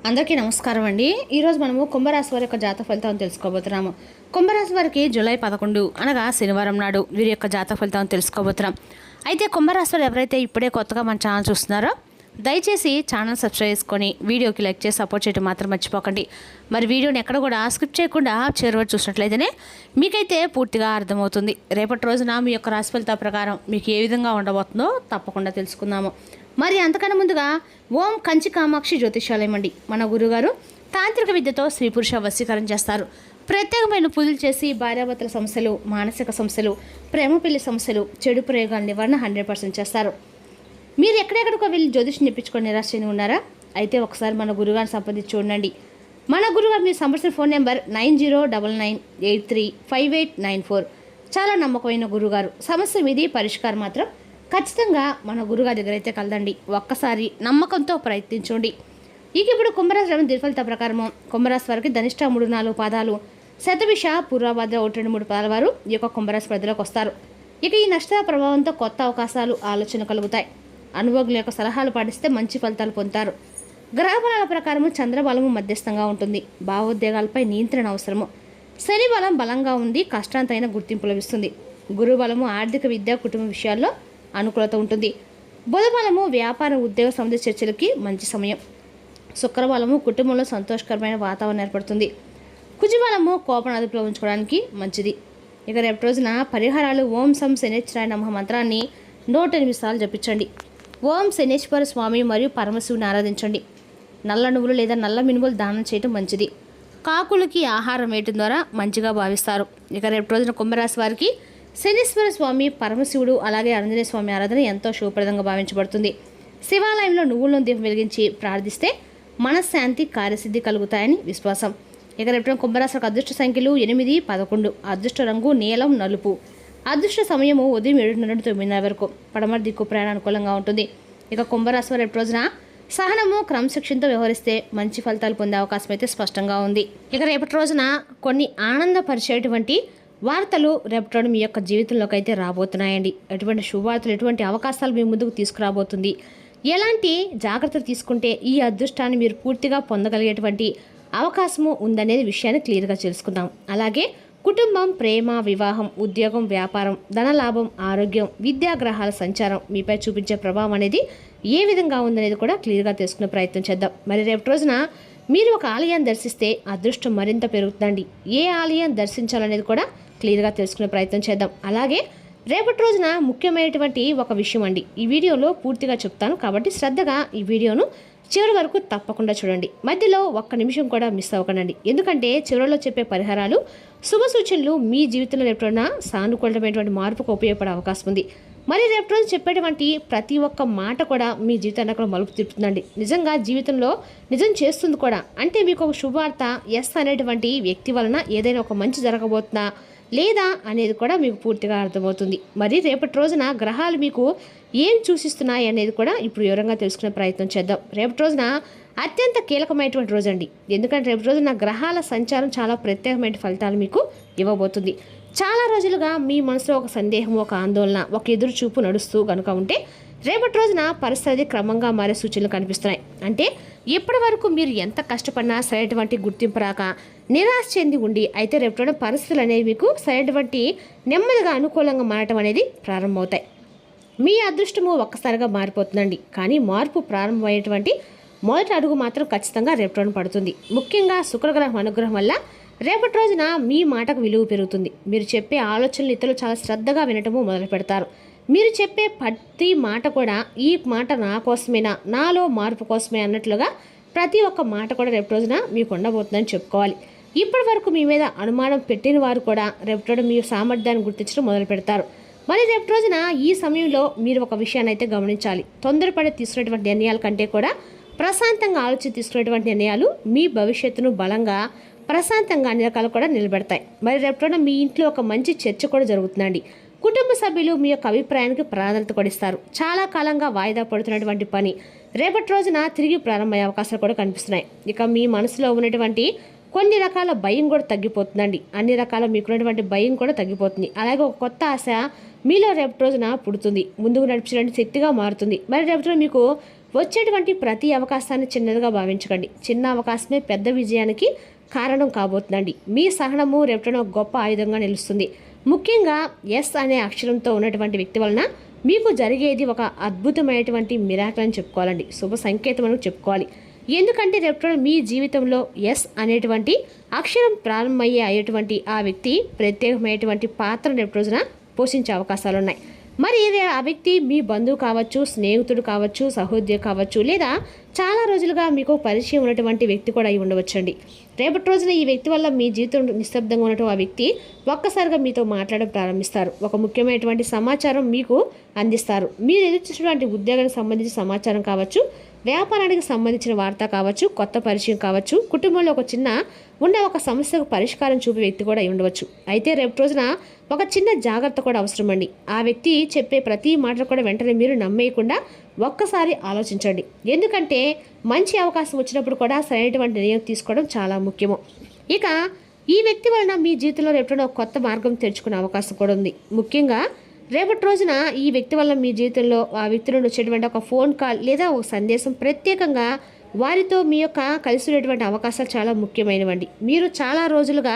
అందరికీ నమస్కారం అండి. ఈరోజు మనము కుంభరాశి వారి యొక్క జాతక ఫలితాలను తెలుసుకోబోతున్నాము. కుంభరాశి వారికి జూలై 11 అనగా శనివారం నాడు వీరి యొక్క జాతక ఫలితాలను తెలుసుకోబోతున్నాం. అయితే కుంభరాశి వారు ఎవరైతే ఇప్పుడే కొత్తగా మన ఛానల్ చూస్తున్నారో దయచేసి ఛానల్ సబ్స్క్రైబ్ చేసుకొని వీడియోకి లైక్ చేసి సపోర్ట్ చేయడం మాత్రం మర్చిపోకండి. మరి వీడియోని ఎక్కడ కూడా స్కిప్ చేయకుండా చివరి చూసినట్లయితేనే మీకైతే పూర్తిగా అర్థమవుతుంది. రేపటి రోజున మీ యొక్క రాశి ఫలితాల ప్రకారం మీకు ఏ విధంగా ఉండబోతుందో తప్పకుండా తెలుసుకుందాము. మరి అంతకన్నా ముందుగా ఓం కంచి కామాక్షి జ్యోతిషాలయం అండి. మన గురుగారు తాంత్రిక విద్యతో స్త్రీ పురుష వశీకరణ చేస్తారు. ప్రత్యేకమైన పూజలు చేసి భార్యాభర్తల సమస్యలు, మానసిక సమస్యలు, ప్రేమ పెళ్లి సమస్యలు, చెడు ప్రయోగాల నివారణ 100% చేస్తారు. మీరు ఎక్కడెక్కడికో వెళ్ళి జ్యోతిషం చెప్పించుకొని నిరాశ చెంది ఉన్నారా? అయితే ఒకసారి మన గురుగారిని సంప్రదించి చూడండి. మన గురుగారు మీరు సంప్రదించిన ఫోన్ నెంబర్ 9099835894. చాలా నమ్మకమైన గురుగారు. సమస్య మీది, పరిష్కారం మాత్రం ఖచ్చితంగా మన గురుగారి దగ్గర అయితే కలదండి. ఒక్కసారి నమ్మకంతో ప్రయత్నించండి. ఇప్పుడు కుంభరాశి దినఫలిత ప్రకారము కుంభరాశి వారికి ధనిష్ట 3-4 పాదాలు, శతభిష, పూర్వభద్ర 1-2-3 పాదాల వారు ఈ యొక్క కుంభరాశి పరిధిలోకి వస్తారు. ఈ నష్ట ప్రభావంతో కొత్త అవకాశాలు, ఆలోచన కలుగుతాయి. అనుభవజ్ఞుల యొక్క సలహాలు పాటిస్తే మంచి ఫలితాలు పొందుతారు. గ్రహబలాల ప్రకారము చంద్రబలము మధ్యస్థంగా ఉంటుంది. భావోద్వేగాలపై నియంత్రణ అవసరము. శని బలం బలంగా ఉంది, కష్టాంతైన గుర్తింపు లభిస్తుంది. గురుబలము ఆర్థిక, విద్య, కుటుంబ విషయాల్లో అనుకూలత ఉంటుంది. బుధబలము వ్యాపార, ఉద్యోగ సంబంధిత చర్చలకి మంచి సమయం. శుక్రబలము కుటుంబంలో సంతోషకరమైన వాతావరణం ఏర్పడుతుంది. కుజబలము కోపం అదుపులో ఉంచుకోవడానికి మంచిది. రేపటి రోజున పరిహారాలు ఓం సం శనేశ్వరాయ నమః మంత్రాన్ని 108 సార్లు జపించండి. ఓం శనేశ్వర స్వామి మరియు పరమశివుని ఆరాధించండి. నల్ల నువ్వులు లేదా నల్ల మినుములు దానం చేయడం మంచిది. కాకులకి ఆహారం వేయటం ద్వారా మంచిగా భావిస్తారు. రేపటి రోజున కుంభరాశి వారికి శనీశ్వర స్వామి, పరమశివుడు అలాగే ఆంజనేయ స్వామి ఆరాధన ఎంతో శుభప్రదంగా భావించబడుతుంది. శివాలయంలో నువ్వులను దీపం వెలిగించి ప్రార్థిస్తే మనశ్శాంతి, కార్యసిద్ధి కలుగుతాయని విశ్వాసం. రేపు కుంభరాశికి అదృష్ట సంఖ్యలు 8, 11. అదృష్ట రంగు నీలం, నలుపు. అదృష్ట సమయము ఉదయం 7 నుండి 9 వరకు. పడమర దిక్కు ప్రయాణ అనుకూలంగా ఉంటుంది. కుంభరాశి వారు రేపు రోజున సహనము, క్రమశిక్షణతో వ్యవహరిస్తే మంచి ఫలితాలు పొందే అవకాశం అయితే స్పష్టంగా ఉంది. రేపటి రోజున కొన్ని ఆనందపరిచేటువంటి వార్తలు రేపటి మీ యొక్క జీవితంలోకి అయితే రాబోతున్నాయండి. ఎటువంటి శుభవార్తలు, ఎటువంటి అవకాశాలు మీ ముందుకు తీసుకురాబోతుంది, ఎలాంటి జాగ్రత్తలు తీసుకుంటే ఈ అదృష్టాన్ని మీరు పూర్తిగా పొందగలిగేటువంటి అవకాశము ఉందనేది విషయాన్ని క్లియర్గా తెలుసుకుందాం. అలాగే కుటుంబం, ప్రేమ, వివాహం, ఉద్యోగం, వ్యాపారం, ధనలాభం, ఆరోగ్యం, విద్యాగ్రహాల సంచారం మీపై చూపించే ప్రభావం అనేది ఏ విధంగా ఉందనేది కూడా క్లియర్గా తెలుసుకునే ప్రయత్నం చేద్దాం. మరి రేపటి రోజున మీరు ఒక ఆలయాన్ని దర్శిస్తే అదృష్టం మరింత పెరుగుతుందండి. ఏ ఆలయం దర్శించాలనేది కూడా క్లియర్గా తెలుసుకునే ప్రయత్నం చేద్దాం. అలాగే రేపటి రోజున ముఖ్యమైనటువంటి ఒక విషయం అండి, ఈ వీడియోలో పూర్తిగా చెప్తాను కాబట్టి శ్రద్ధగా ఈ వీడియోను చివరి వరకు తప్పకుండా చూడండి. మధ్యలో ఒక్క నిమిషం కూడా మిస్ అవ్వకండి. ఎందుకంటే చివరిలో చెప్పే పరిహారాలు, శుభ సూచనలు మీ జీవితంలో రేపటిన సానుకూలమైనటువంటి మార్పుకు ఉపయోగపడే అవకాశం ఉంది. మరి రేపటి రోజు చెప్పేటువంటి ప్రతి ఒక్క మాట కూడా మీ జీవితాన్ని కూడా మలుపు తిప్పుతుందండి. నిజంగా జీవితంలో నిజం చేస్తుంది కూడా. అంటే మీకు ఒక శుభవార్త, ఎస్ అనేటువంటి వ్యక్తి వలన ఏదైనా ఒక మంచి జరగబోతున్నా లేదా అనేది కూడా మీకు పూర్తిగా అర్థమవుతుంది. మరి రేపటి రోజున గ్రహాలు మీకు ఏం సూచిస్తున్నాయి అనేది కూడా ఇప్పుడు వివరంగా తెలుసుకునే ప్రయత్నం చేద్దాం. రేపటి రోజున అత్యంత కీలకమైనటువంటి రోజు అండి. ఎందుకంటే రేపటి రోజున గ్రహాల సంచారం చాలా ప్రత్యేకమైన ఫలితాలు మీకు ఇవ్వబోతుంది. చాలా రోజులుగా మీ మనసులో ఒక సందేహం, ఒక ఆందోళన, ఒక ఎదురు చూపు నడుస్తూ కనుక ఉంటే రేపటి రోజున పరిస్థితి క్రమంగా మారే సూచనలు కనిపిస్తున్నాయి. అంటే ఇప్పటి వరకు మీరు ఎంత కష్టపడినా సరైనటువంటి గుర్తింపు రాక నిరాశ చెంది ఉండి అయితే రేపటి పరిస్థితులు అనేవి మీకు సరైనటువంటి నెమ్మదిగా అనుకూలంగా మారటం అనేది ప్రారంభమవుతాయి. మీ అదృష్టము ఒక్కసారిగా మారిపోతుందండి. కానీ మార్పు ప్రారంభమయ్యేటువంటి మొదటి అడుగు మాత్రం ఖచ్చితంగా రేపటి పడుతుంది. ముఖ్యంగా శుక్రగ్రహం అనుగ్రహం వల్ల రేపటి రోజున మీ మాటకు విలువ పెరుగుతుంది. మీరు చెప్పే ఆలోచనలు ఇతరులు చాలా శ్రద్ధగా వినటము మొదలు పెడతారు. మీరు చెప్పే ప్రతి మాట కూడా ఈ మాట నా కోసమేనా, నాలో మార్పు కోసమే అన్నట్లుగా ప్రతి ఒక్క మాట కూడా రేపటి రోజున మీకు ఉండబోతుందని చెప్పుకోవాలి. ఇప్పటి వరకు మీ మీద అనుమానం పెట్టిన వారు కూడా రేపటి రోజు మీ సామర్థ్యాన్ని గుర్తించడం మొదలు పెడతారు. మరి రేపటి రోజున ఈ సమయంలో మీరు ఒక విషయాన్ని అయితే గమనించాలి. తొందరపడి తీసుకునేటువంటి నిర్ణయాల కంటే కూడా ప్రశాంతంగా ఆలోచించి తీసుకునేటువంటి నిర్ణయాలు మీ భవిష్యత్తును బలంగా, ప్రశాంతంగా అన్ని రకాలు కూడా నిలబెడతాయి. మరి రేపటి మీ ఇంట్లో ఒక మంచి చర్చ కూడా జరుగుతుందండి. కుటుంబ సభ్యులు మీ యొక్క అభిప్రాయానికి ప్రాధాన్యత కూడా ఇస్తారు. చాలా కాలంగా వాయిదా పడుతున్నటువంటి పని రేపటి రోజున తిరిగి ప్రారంభమయ్యే అవకాశాలు కూడా కనిపిస్తున్నాయి. మీ మనసులో ఉన్నటువంటి కొన్ని రకాల భయం కూడా తగ్గిపోతుందండి. అన్ని రకాల మీకున్నటువంటి భయం కూడా తగ్గిపోతుంది. అలాగే ఒక కొత్త ఆశ మీలో రేపటి రోజున పుడుతుంది. ముందుకు నడిపించడానికి శక్తిగా మారుతుంది. మరి రేపటి రోజు మీకు వచ్చేటువంటి ప్రతి అవకాశాన్ని చిన్నదిగా భావించకండి. చిన్న అవకాశమే పెద్ద విజయానికి కారణం కాబోతుందండి. మీ సహనము రేపటిన గొప్ప ఆయుధంగా నిలుస్తుంది. ముఖ్యంగా ఎస్ అనే అక్షరంతో ఉన్నటువంటి వ్యక్తి వలన మీకు జరిగేది ఒక అద్భుతమైనటువంటి మిరాకిల్ అని చెప్పుకోవాలండి. శుభ సంకేతం అని చెప్పుకోవాలి. ఎందుకంటే రేపు మీ జీవితంలో ఎస్ అనేటువంటి అక్షరం అయ్యేటువంటి ఆ వ్యక్తి ప్రత్యేకమైనటువంటి పాత్ర రేపు రోజున పోషించే అవకాశాలు ఉన్నాయి. మరి ఆ వ్యక్తి మీ బంధువు కావచ్చు, స్నేహితుడు కావచ్చు, సహోద్యోగి కావచ్చు, లేదా చాలా రోజులుగా మీకు పరిచయం ఉన్నటువంటి వ్యక్తి కూడా అయి ఉండవచ్చండి. రేపటి రోజున ఈ వ్యక్తి వల్ల మీ జీవితం నిశ్శబ్దంగా ఉన్నటువంటి ఆ వ్యక్తి ఒక్కసారిగా మీతో మాట్లాడడం ప్రారంభిస్తారు. ఒక ముఖ్యమైనటువంటి సమాచారం మీకు అందిస్తారు. మీరు ఎదుర్కొన్నటువంటి ఉద్యోగానికి సంబంధించిన సమాచారం కావచ్చు, వ్యాపారానికి సంబంధించిన వార్త కావచ్చు, కొత్త పరిచయం కావచ్చు, కుటుంబంలో ఒక సమస్యకు పరిష్కారం చూపే వ్యక్తి కూడా అయి ఉండవచ్చు. అయితే రేపు రోజున ఒక చిన్న జాగ్రత్త కూడా అవసరం అండి. ఆ వ్యక్తి చెప్పే ప్రతి మాట కూడా వెంటనే మీరు నమ్మేయకుండా ఒక్కసారి ఆలోచించండి. ఎందుకంటే మంచి అవకాశం వచ్చినప్పుడు కూడా సరైనటువంటి నిర్ణయం తీసుకోవడం చాలా ముఖ్యము. ఇక ఈ వ్యక్తి వలన మీ జీవితంలో రేపు కొత్త మార్గం తెరుచుకునే అవకాశం కూడా ఉంది. ముఖ్యంగా రేపటి రోజున ఈ వ్యక్తి వల్ల మీ జీవితంలో ఆ వ్యక్తి నుండి వచ్చేటువంటి ఒక ఫోన్ కాల్ లేదా ఒక సందేశం ప్రత్యేకంగా వారితో మీ యొక్క కలిసి ఉండేటువంటి అవకాశాలు చాలా ముఖ్యమైనవండి. మీరు చాలా రోజులుగా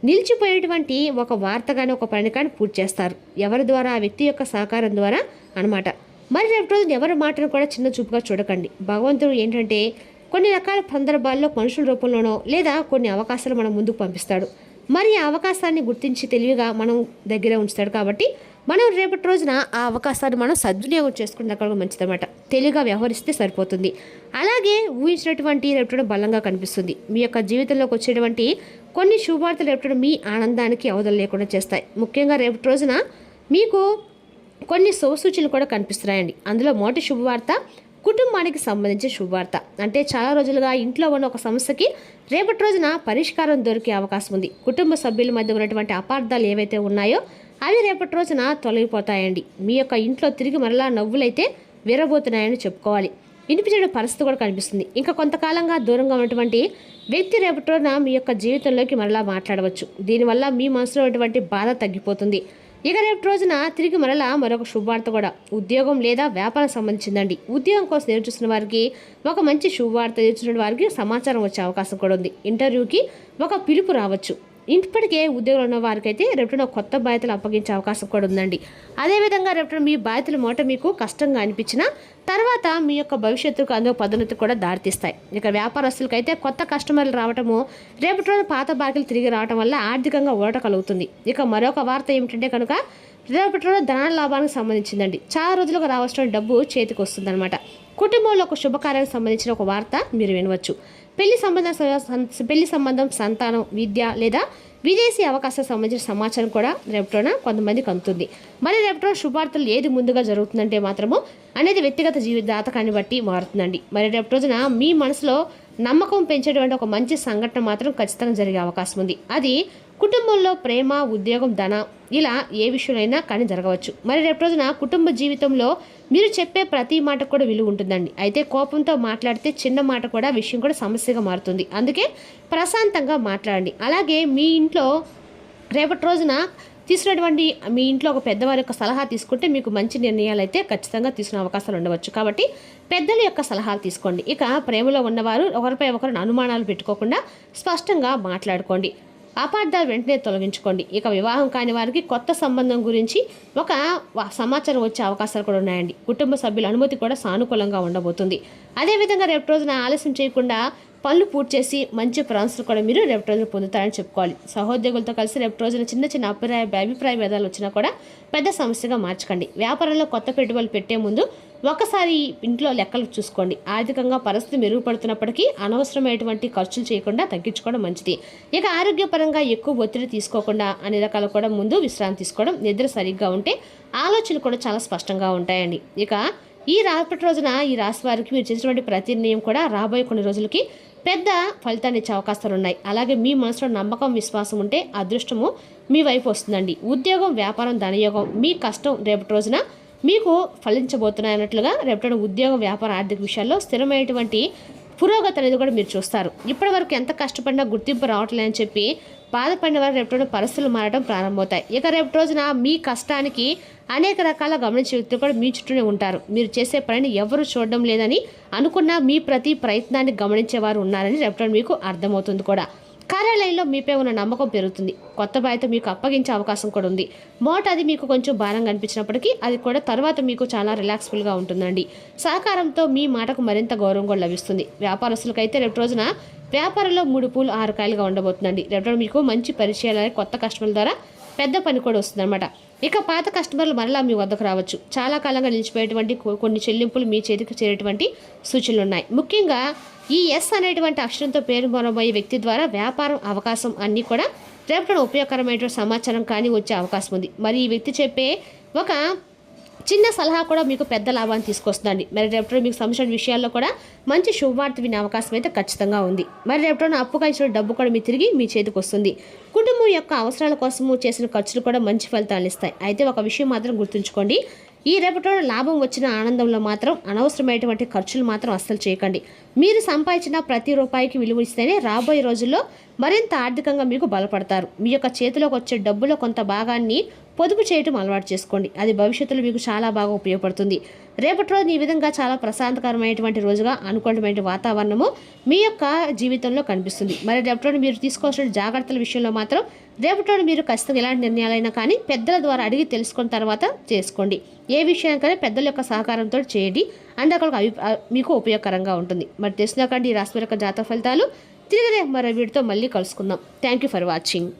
నిలిచిపోయేటువంటి ఒక వార్త కానీ ఒక పని కానీ పూర్తి చేస్తారు. ఎవరి ద్వారా? ఆ వ్యక్తి యొక్క సహకారం ద్వారా అనమాట. మరి రేపటి రోజున ఎవరి మాటను కూడా చిన్న చూపుగా చూడకండి. భగవంతుడు ఏంటంటే కొన్ని రకాల సందర్భాల్లో మనుషుల రూపంలోనో లేదా కొన్ని అవకాశాలు మనం ముందుకు పంపిస్తాడు. మరి ఆ అవకాశాన్ని గుర్తించి తెలివిగా మనం దగ్గర ఉంచుతాడు. కాబట్టి మనం రేపటి రోజున ఆ అవకాశాన్ని మనం సద్వినియోగం చేసుకుంటే అక్కడ మంచిదన్నమాట. తెలివిగా వ్యవహరిస్తే సరిపోతుంది. అలాగే ఊహించినటువంటి రేపటి బలంగా కనిపిస్తుంది. మీ యొక్క జీవితంలోకి వచ్చేటువంటి కొన్ని శుభవార్తలు రేపటి మీ ఆనందానికి అవధులు లేకుండా చేస్తాయి. ముఖ్యంగా రేపటి రోజున మీకు కొన్ని శుభసూచనలు కూడా కనిపిస్తున్నాయండి. అందులో మొదటి శుభవార్త కుటుంబానికి సంబంధించిన శుభవార్త. అంటే చాలా రోజులుగా ఇంట్లో ఉన్న ఒక సమస్యకి రేపటి రోజున పరిష్కారం దొరికే అవకాశం ఉంది. కుటుంబ సభ్యుల మధ్య ఉన్నటువంటి అపార్థాలు ఏవైతే ఉన్నాయో అవి రేపటి రోజున తొలగిపోతాయండి. మీ యొక్క ఇంట్లో తిరిగి మరలా నవ్వులైతే విరబోతున్నాయని చెప్పుకోవాలి. వినిపించే పరిస్థితి కూడా కనిపిస్తుంది. ఇంకా కొంతకాలంగా దూరంగా ఉన్నటువంటి వ్యక్తి రేపటి రోజున మీ యొక్క జీవితంలోకి మరలా మాట్లాడవచ్చు. దీనివల్ల మీ మనసులో ఉన్నటువంటి బాధ తగ్గిపోతుంది. ఇక రేపు రోజున తిరిగి మరలా మరొక శుభవార్త కూడా ఉద్యోగం లేదా వ్యాపారం సంబంధించిందండి. ఉద్యోగం కోసం ఎదురు చూసిన వారికి ఒక మంచి శుభవార్త ఎదురు చూసిన వారికి సమాచారం వచ్చే అవకాశం కూడా ఉంది. ఇంటర్వ్యూకి ఒక పిలుపు రావచ్చు. ఇప్పటికే ఉద్యోగంలో ఉన్న వారికైతే రేపు కొత్త బాధ్యతలు అప్పగించే అవకాశం కూడా ఉందండి. అదేవిధంగా రేపు మీ బాధ్యతల మూట మీకు కష్టంగా అనిపించిన తర్వాత మీ యొక్క భవిష్యత్తుకు అందులో పదోన్నతి కూడా దారితీస్తాయి. ఇక వ్యాపారస్తులకైతే కొత్త కస్టమర్లు రావటము, రేపటి రోజు పాత బాకీలు తిరిగి రావటం వల్ల ఆర్థికంగా ఊరట కలుగుతుంది. ఇక మరొక వార్త ఏమిటంటే కనుక రేపటి రోజు ధన లాభానికి సంబంధించిందండి. చాలా రోజులుగా రావాల్సిన డబ్బు చేతికి వస్తుందన్నమాట. కుటుంబంలో ఒక శుభకార్యానికి సంబంధించిన ఒక వార్త మీరు వినవచ్చు. పెళ్లి సంబంధం, సంతానం, విద్య లేదా విదేశీ అవకాశాలకు సంబంధించిన సమాచారం కూడా రేపటిన కొంతమందికి అందుతుంది. మరి రేపటిన శుభార్తలు ఏది ముందుగా జరుగుతుందంటే మాత్రము అనేది వ్యక్తిగత జాతకాన్ని బట్టి మారుతుందండి. మరి రేపటి రోజున మీ మనసులో నమ్మకం పెంచేటువంటి ఒక మంచి సంఘటన మాత్రం ఖచ్చితంగా జరిగే అవకాశం ఉంది. అది కుటుంబంలో ప్రేమ, ఉద్యోగం, ధన ఇలా ఏ విషయంలో కానీ జరగవచ్చు. మరి రేపు రోజున కుటుంబ జీవితంలో మీరు చెప్పే ప్రతి మాట కూడా విలువ ఉంటుందండి. అయితే కోపంతో మాట్లాడితే చిన్న మాట కూడా విషయం కూడా సమస్యగా మారుతుంది. అందుకే ప్రశాంతంగా మాట్లాడండి. అలాగే మీ ఇంట్లో రేపటి రోజున తీసుకున్నటువంటి మీ ఇంట్లో ఒక పెద్దవారి యొక్క సలహా తీసుకుంటే మీకు మంచి నిర్ణయాలు అయితే ఖచ్చితంగా తీసుకునే అవకాశాలు ఉండవచ్చు. కాబట్టి పెద్దల యొక్క సలహాలు తీసుకోండి. ఇక ప్రేమలో ఉన్నవారు ఒకరిపై ఒకరిని అనుమానాలు పెట్టుకోకుండా స్పష్టంగా మాట్లాడుకోండి. అపార్థాలు వెంటనే తొలగించుకోండి. ఇక వివాహం కాని వారికి కొత్త సంబంధం గురించి ఒక సమాచారం వచ్చే అవకాశాలు కూడా ఉన్నాయండి. కుటుంబ సభ్యుల అనుమతి కూడా సానుకూలంగా ఉండబోతుంది. అదేవిధంగా రేపు రోజున ఆలస్యం చేయకుండా పనులు పూర్తి చేసి మంచి ప్రాన్సర్ కూడా మీరు రేపు రోజున పొందుతారని చెప్పుకోవాలి. సహోద్యోగులతో కలిసి రేపు రోజున చిన్న చిన్న అభిప్రాయ భేదాలు వచ్చినా కూడా పెద్ద సమస్యగా మార్చకండి. వ్యాపారంలో కొత్త పెట్టుబడులు పెట్టే ముందు ఒకసారి ఇంట్లో లెక్కలు చూసుకోండి. ఆర్థికంగా పరిస్థితి మెరుగుపడుతున్నప్పటికీ అనవసరమైనటువంటి ఖర్చులు చేయకుండా తగ్గించుకోవడం మంచిది. ఇక ఆరోగ్యపరంగా ఎక్కువ ఒత్తిడి తీసుకోకుండా అన్ని రకాలు కూడా ముందు విశ్రాంతి తీసుకోవడం, నిద్ర సరిగ్గా ఉంటే ఆలోచనలు కూడా చాలా స్పష్టంగా ఉంటాయండి. ఇక ఈ రాత్రి రోజున ఈ రాశి వారికి మీరు చేసినటువంటి ప్రతి నిర్ణయం కూడా రాబోయే కొన్ని రోజులకి పెద్ద ఫలితాన్ని ఇచ్చే అవకాశాలు ఉన్నాయి. అలాగే మీ మనసులో నమ్మకం, విశ్వాసం ఉంటే అదృష్టము మీ వైపు వస్తుందండి. ఉద్యోగం, వ్యాపారం, ధనయోగం, మీ కష్టం రేపటి రోజున మీకు ఫలించబోతున్నాయి అన్నట్లుగా రేపటి ఉద్యోగం, వ్యాపారం, ఆర్థిక విషయాల్లో స్థిరమైనటువంటి పురోగతి అనేది కూడా మీరు చూస్తారు. ఇప్పటి వరకు ఎంత కష్టపడినా గుర్తింపు రావట్లేదని చెప్పి బాధపడిన వారు రేపటి రోజున పరిస్థితులు మారడం ప్రారంభమవుతాయి. ఇక రేపటి రోజున మీ కష్టానికి అనేక రకాల గమనించే వ్యక్తులు కూడా మీ చుట్టూనే ఉంటారు. మీరు చేసే పనిని ఎవరు చూడడం లేదని అనుకున్న మీ ప్రతి ప్రయత్నాన్ని గమనించేవారు ఉన్నారని రేపటి రోజున మీకు అర్థమవుతుంది కూడా. కార్యాలయంలో మీపై ఉన్న నమ్మకం పెరుగుతుంది. కొత్త బాధ్యత మీకు అప్పగించే అవకాశం కూడా ఉంది. మొదట అది మీకు కొంచెం భారంగా అనిపించినప్పటికీ అది కూడా తర్వాత మీకు చాలా రిలాక్స్ఫుల్గా ఉంటుందండి. సహకారంతో మీ మాటకు మరింత గౌరవం కూడా లభిస్తుంది. వ్యాపారస్తులకైతే రేపు రోజున వ్యాపారంలో 3 పూలు 6 కాయలుగా ఉండబోతుందండి. రేపు మీకు మంచి పరిచయాలు, కొత్త కస్టమర్ల ద్వారా పెద్ద పని కూడా వస్తుందన్నమాట. ఇక పాత కస్టమర్లు మరలా మీ వద్దకు రావచ్చు. చాలా కాలంగా నిలిచిపోయేటువంటి కొన్ని చెల్లింపులు మీ చేతికి చేరేటువంటి సూచనలు ఉన్నాయి. ముఖ్యంగా ఈ ఎస్ అనేటువంటి అక్షరంతో పేరు మొరబోయే వ్యక్తి ద్వారా వ్యాపారం అవకాశం అన్నీ కూడా రేపటి ఉపయోగకరమైనటువంటి సమాచారం కానీ వచ్చే అవకాశం ఉంది. మరి ఈ వ్యక్తి చెప్పే ఒక చిన్న సలహా కూడా మీకు పెద్ద లాభాన్ని తీసుకొస్తుందండి. మరి రేపటి మీకు సంబంధించిన విషయాల్లో కూడా మంచి శుభవార్త వినే అవకాశం అయితే ఖచ్చితంగా ఉంది. మరి రేపటి అప్పుగా ఇచ్చిన డబ్బు కూడా మీ తిరిగి మీ చేతికి వస్తుంది. కుటుంబం యొక్క అవసరాల కోసము చేసిన ఖర్చులు కూడా మంచి ఫలితాలు ఇస్తాయి. అయితే ఒక విషయం మాత్రం గుర్తుంచుకోండి, ఈ రేపటిలో లాభం వచ్చిన ఆనందంలో మాత్రం అనవసరమైనటువంటి ఖర్చులు మాత్రం అస్సలు చేయకండి. మీరు సంపాదించిన ప్రతి రూపాయికి విలువ ఇస్తేనే రాబోయే రోజుల్లో మరింత ఆర్థికంగా మీకు బలపడతారు. మీ యొక్క చేతిలోకి వచ్చే డబ్బులో కొంత భాగాన్ని పొదుపు చేయటం అలవాటు చేసుకోండి. అది భవిష్యత్తులో మీకు చాలా బాగా ఉపయోగపడుతుంది. రేపటి రోజు ఈ విధంగా చాలా ప్రశాంతకరమైనటువంటి రోజుగా అనుకూలమైన వాతావరణము మీ యొక్క జీవితంలో కనిపిస్తుంది. మరి రేపటి రోజు మీరు తీసుకోవాల్సిన జాగ్రత్తల విషయంలో మాత్రం రేపటి రోజు మీరు ఖచ్చితంగా ఎలాంటి నిర్ణయాలైనా కానీ పెద్దల ద్వారా అడిగి తెలుసుకున్న తర్వాత చేసుకోండి. ఏ విషయానికైనా పెద్దల యొక్క సహకారంతో చేయండి. అండ్ అక్కడ మీకు ఉపయోగకరంగా ఉంటుంది. మరి తెలిసినాకండి ఈ రాశి యొక్క జాతక ఫలితాలు. తిరిగి మరో వీడితో మళ్ళీ కలుసుకుందాం. Thank you for watching.